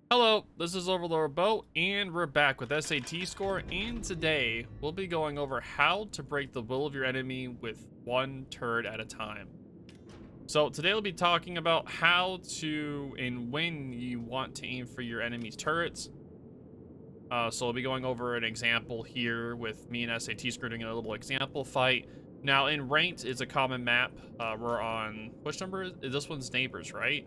Hello, this is OverlordBou, and we're back with SAT score, and today we'll be going over how to break the will of your enemy with one turret at a time. So today we'll be talking about how to and when you want to aim for your enemy's turrets. So we'll be going over an example here with me and SAT score doing a little example fight. Now in ranked, it's a common map. We're on, which number is this one's neighbors, right?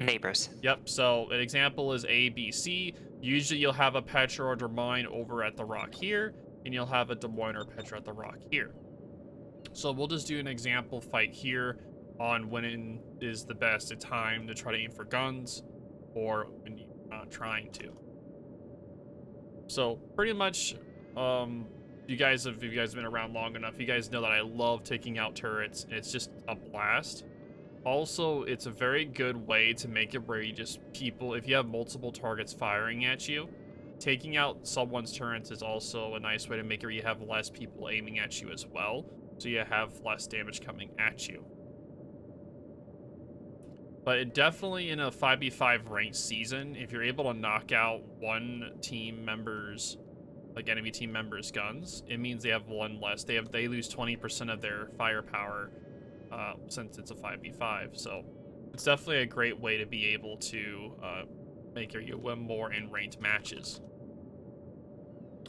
Neighbors. Yep, so an example is A, B, C. Usually you'll have a Petra or Des Moines over at the rock here, and you'll have a Des Moines or Petra at the rock here. So we'll just do an example fight here on when is the best time to try to aim for guns, or when you're not trying to. So pretty much, if you guys have been around long enough, you guys know that I love taking out turrets, and it's just a blast. Also, it's a very good way to make it where you just if you have multiple targets firing at you, taking out someone's turrets is also a nice way to make it where you have less people aiming at you as well, so you have less damage coming at you. But it definitely, in a 5v5 ranked season, if you're able to knock out one team member's, like enemy team members' guns, it means they have one less. They lose 20% of their firepower. Since it's a 5v5, so it's definitely a great way to be able to make you win more in ranked matches.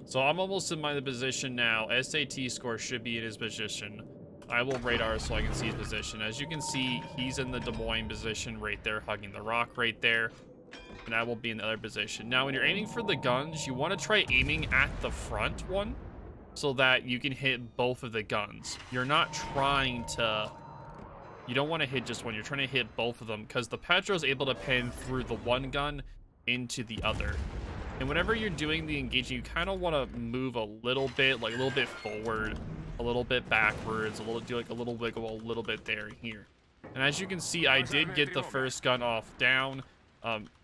So I'm almost in my position now. SAT score should be in his position. I will radar so I can see his position. As you can see, he's in the Des Moines position right there, hugging the rock right there, and I will be in the other position. Now, when you're aiming for the guns, you want to try aiming at the front one so that you can hit both of the guns. You're not trying to... You don't want to hit just one. You're trying to hit both of them because the Petra is able to pin through the one gun into the other. And whenever you're doing the engaging, you kind of want to move a little bit, like a little bit forward, a little bit backwards, do like a little wiggle, a little bit there and here. And as you can see, I did get the first gun off down.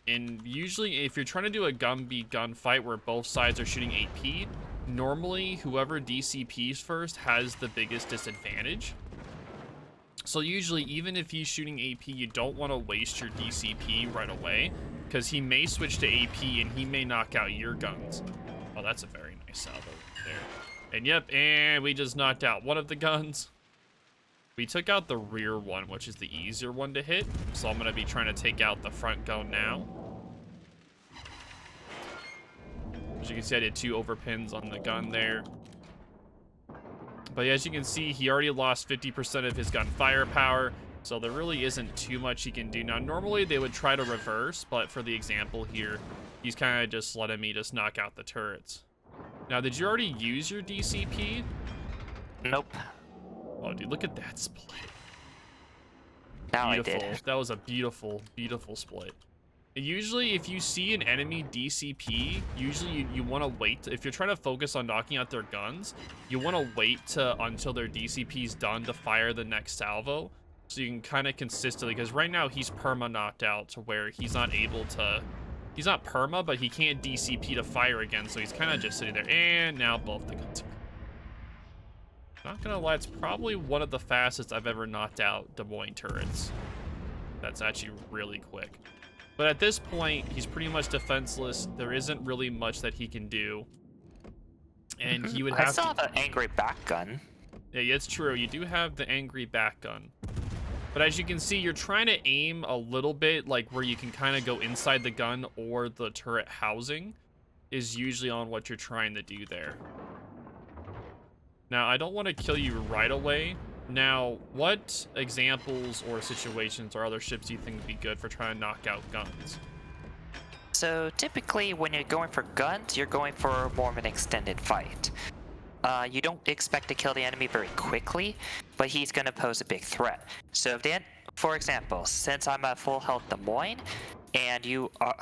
And usually, if you're trying to do a gun fight where both sides are shooting AP, normally whoever DCPs first has the biggest disadvantage. So usually, even if he's shooting AP, you don't want to waste your DCP right away, because he may switch to AP and he may knock out your guns. Oh, that's a very nice salvo there. And yep, and we just knocked out one of the guns. We took out the rear one, which is the easier one to hit. So I'm going to be trying to take out the front gun now. As you can see, I did 2 overpins on the gun there. But as you can see, he already lost 50% of his gun firepower, so there really isn't too much he can do. Now, normally they would try to reverse, but for the example here, he's kind of just letting me just knock out the turrets. Now, did you already use your DCP? Nope. Oh, dude, look at that split. Now Beautiful. I did. That was a beautiful, beautiful split. Usually, if you see an enemy DCP, usually you want to wait. If you're trying to focus on knocking out their guns, you want to wait until their DCP's done to fire the next salvo. So you can kind of consistently, because right now he's perma knocked out to where he's not able to, he's not perma, but he can't DCP to fire again. So he's kind of just sitting there. And now both the guns are... Not gonna lie, it's probably one of the fastest I've ever knocked out Des Moines turrets. That's actually really quick. But at this point, he's pretty much defenseless. There isn't really much that he can do. And he would have I still have an angry back gun. Yeah, it's true. You do have the angry back gun. But as you can see, you're trying to aim a little bit like where you can kind of go inside the gun or the turret housing is usually on what you're trying to do there. Now, I don't want to kill you right away. Now, what examples or situations or other ships do you think would be good for trying to knock out guns? So typically when you're going for guns, you're going for more of an extended fight. You don't expect to kill the enemy very quickly, but he's going to pose a big threat. So if for example, since I'm at full health Des Moines, and you are,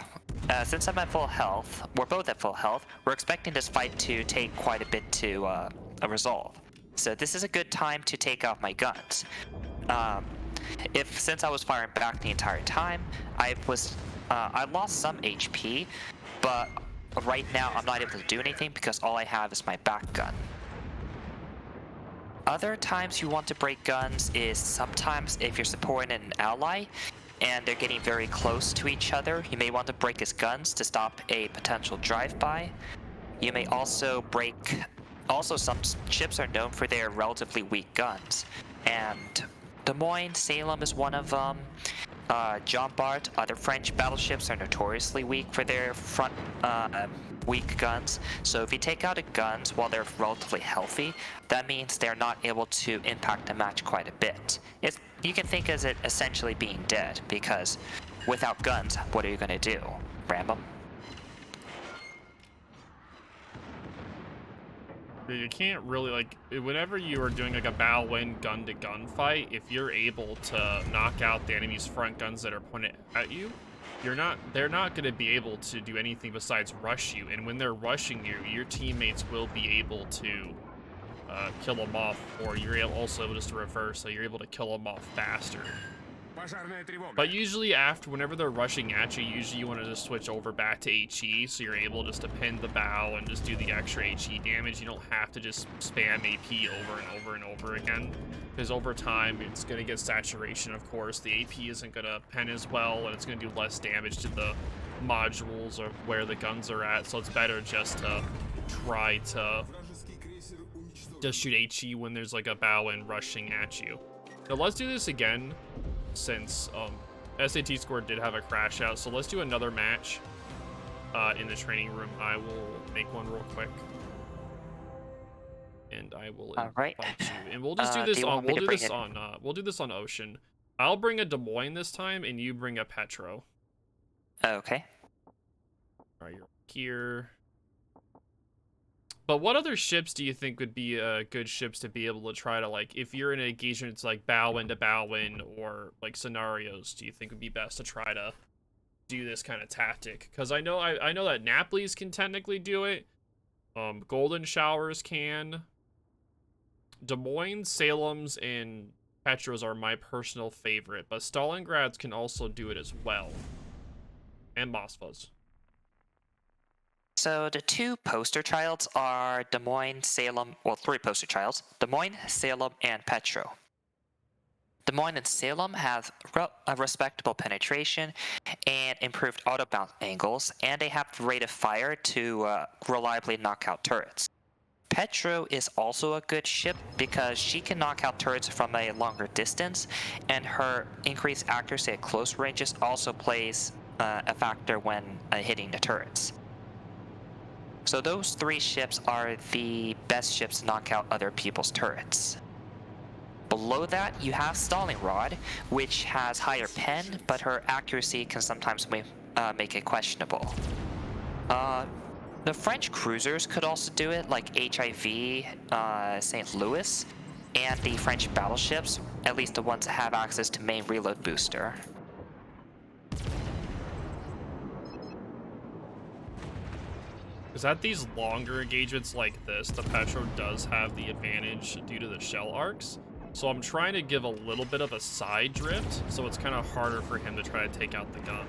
since I'm at full health, we're both at full health, we're expecting this fight to take quite a bit to resolve. So this is a good time to take off my guns. Since I was firing back the entire time, I lost some HP, but right now I'm not able to do anything because all I have is my back gun. Other times you want to break guns is sometimes if you're supporting an ally, and they're getting very close to each other, you may want to break his guns to stop a potential drive-by. You may also break... Also, some ships are known for their relatively weak guns, and Des Moines, Salem is one of them. Jean Bart, other French battleships are notoriously weak for their front weak guns. So if you take out the guns while they're relatively healthy, that means they're not able to impact the match quite a bit. You can think of it essentially being dead, because without guns, what are you going to do? Ram them? You can't really, like, whenever you are doing like a bow-in gun-to-gun fight, if you're able to knock out the enemy's front guns that are pointed at you, they're not going to be able to do anything besides rush you. And when they're rushing you, your teammates will be able to kill them off, or you're also able just to reverse, so you're able to kill them off faster. But usually whenever they're rushing at you, usually you want to just switch over back to HE, so you're able just to pin the bow and just do the extra HE damage. You don't have to just spam AP over and over and over again, because over time it's going to get saturation, of course. The AP isn't going to pen as well, and it's going to do less damage to the modules or where the guns are at, so it's better just to try to just shoot HE when there's like a bow-in rushing at you. Now let's do this again, since SAT score did have a crash out, so let's do another match in the training room. I will make one real quick, and I will invite you. And we'll just do this on we'll do this on Ocean. I'll bring a Des Moines this time, and you bring a Petro. Okay. All right, you're here. But what other ships do you think would be good ships to be able to try to, like, if you're in an engagement, it's like bow-in to bow-in, or like scenarios, do you think would be best to try to do this kind of tactic? Because I know that Napoli's can technically do it. Golden Showers can. Des Moines, Salem's, and Petros are my personal favorite, but Stalingrad's can also do it as well. And Moskva's. So the two poster childs are Des Moines, Salem, well, three poster childs: Des Moines, Salem, and Petro. Des Moines and Salem have a respectable penetration and improved auto-bounce angles, and they have the rate of fire to reliably knock out turrets. Petro is also a good ship because she can knock out turrets from a longer distance, and her increased accuracy at close ranges also plays a factor when hitting the turrets. So those three ships are the best ships to knock out other people's turrets. Below that, you have Stalingrad, which has higher pen, but her accuracy can sometimes make it questionable. The French cruisers could also do it, like HIV, St. Louis, and the French battleships, at least the ones that have access to main reload booster. Is that these longer engagements like this, the Petro does have the advantage due to the shell arcs. So I'm trying to give a little bit of a side drift, so it's kind of harder for him to try to take out the gun.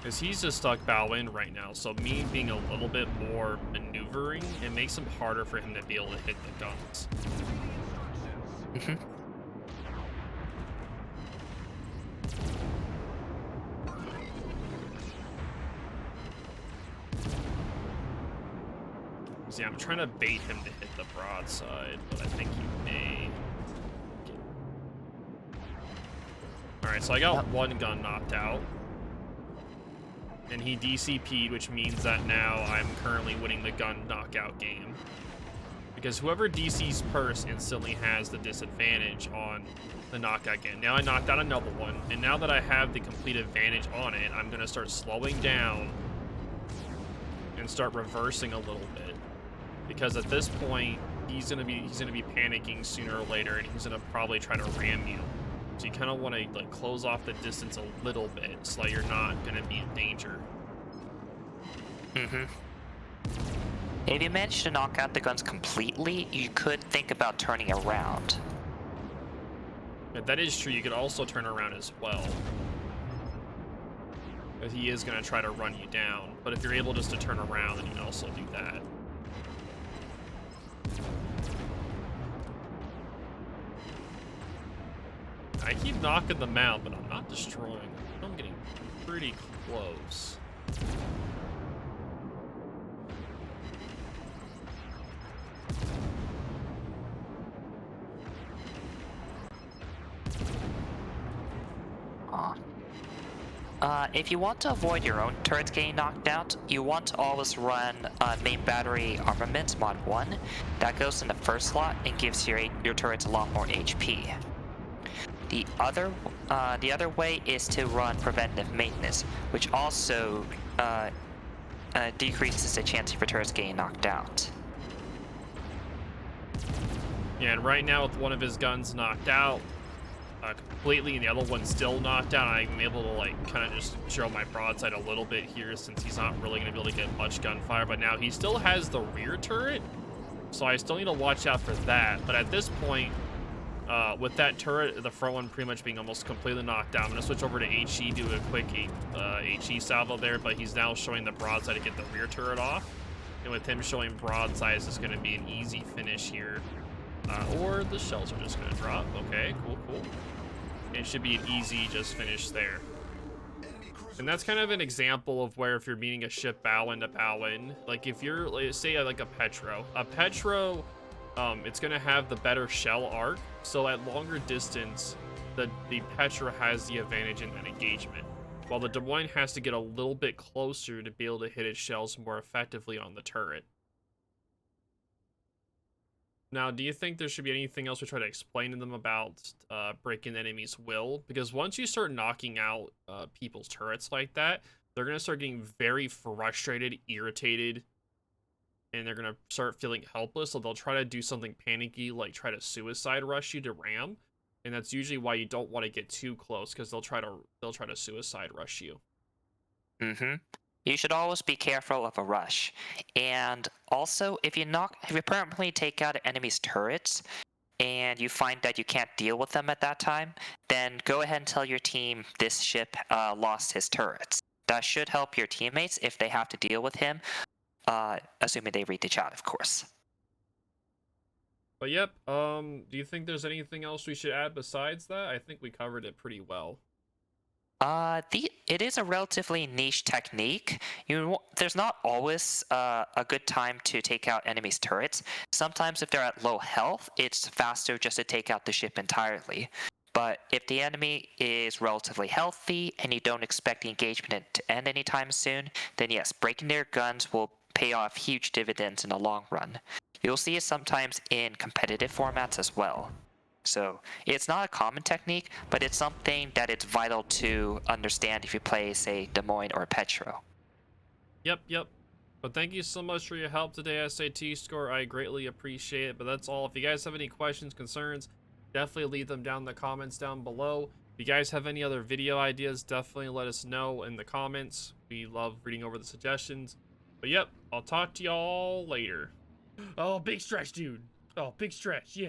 Because he's just stuck bow-in right now, so me being a little bit more maneuvering, it makes him harder for him to be able to hit the guns. Mm-hmm. Yeah, I'm trying to bait him to hit the broadside, but I think he may. Alright, so I got one gun knocked out. And he DCP'd, which means that now I'm currently winning the gun knockout game. Because whoever DC's first instantly has the disadvantage on the knockout game. Now I knocked out another one, and now that I have the complete advantage on it, I'm going to start slowing down and start reversing a little bit. Because at this point, he's gonna be panicking sooner or later, and he's gonna probably try to ram you. So you kind of want to like close off the distance a little bit, so that you're not gonna be in danger. Mm-hmm. If you manage to knock out the guns completely, you could think about turning around. Yeah, that is true. You could also turn around as well. But he is gonna try to run you down. But if you're able just to turn around, then you can also do that. I keep knocking them out, but I'm not destroying them. I'm getting pretty close. If you want to avoid your own turrets getting knocked out, you want to always run main battery armament mod 1. That goes in the first slot and gives your turrets a lot more HP. The other way is to run preventative maintenance, which also decreases the chance of your turrets getting knocked out. Yeah, and right now with one of his guns knocked out completely, and the other one's still knocked out, I'm able to like kind of just show my broadside a little bit here since he's not really going to be able to get much gunfire. But now he still has the rear turret, so I still need to watch out for that. But at this point, with that turret, the front one pretty much being almost completely knocked out, I'm going to switch over to HE, do a quick HE salvo there, but he's now showing the broadside to get the rear turret off. And with him showing broadsides, it's going to be an easy finish here. Or the shells are just going to drop. Okay, cool. It should be an easy just finish there. And that's kind of an example of where if you're meeting a ship bow in to bow in, like if you're, say like a Petro, it's going to have the better shell arc. So at longer distance, the Petra has the advantage in that engagement, while the Des Moines has to get a little bit closer to be able to hit its shells more effectively on the turret. Now, do you think there should be anything else we try to explain to them about breaking the enemy's will? Because once you start knocking out people's turrets like that, they're going to start getting very frustrated, irritated, and they're going to start feeling helpless. So they'll try to do something panicky, like try to suicide rush you to ram. And that's usually why you don't want to get too close, because they'll try to suicide rush you. You should always be careful of a rush. And also, if you permanently take out an enemy's turrets and you find that you can't deal with them at that time, then go ahead and tell your team this ship lost his turrets. That should help your teammates if they have to deal with him, assuming they read the chat, of course. But yep, do you think there's anything else we should add besides that? I think we covered it pretty well. It is a relatively niche technique. There's not always a good time to take out enemies' turrets. Sometimes if they're at low health, it's faster just to take out the ship entirely. But if the enemy is relatively healthy and you don't expect the engagement to end anytime soon, then yes, breaking their guns will pay off huge dividends in the long run. You'll see it sometimes in competitive formats as well. So it's not a common technique, but it's something that it's vital to understand if you play, say, Des Moines or Petro. Yep. But thank you so much for your help today, SAT score. I greatly appreciate it. But that's all. If you guys have any questions, concerns, definitely leave them down in the comments down below. If you guys have any other video ideas, definitely let us know in the comments. We love reading over the suggestions. But yep, I'll talk to y'all later. Oh, big stretch, dude. Oh, big stretch, yeah.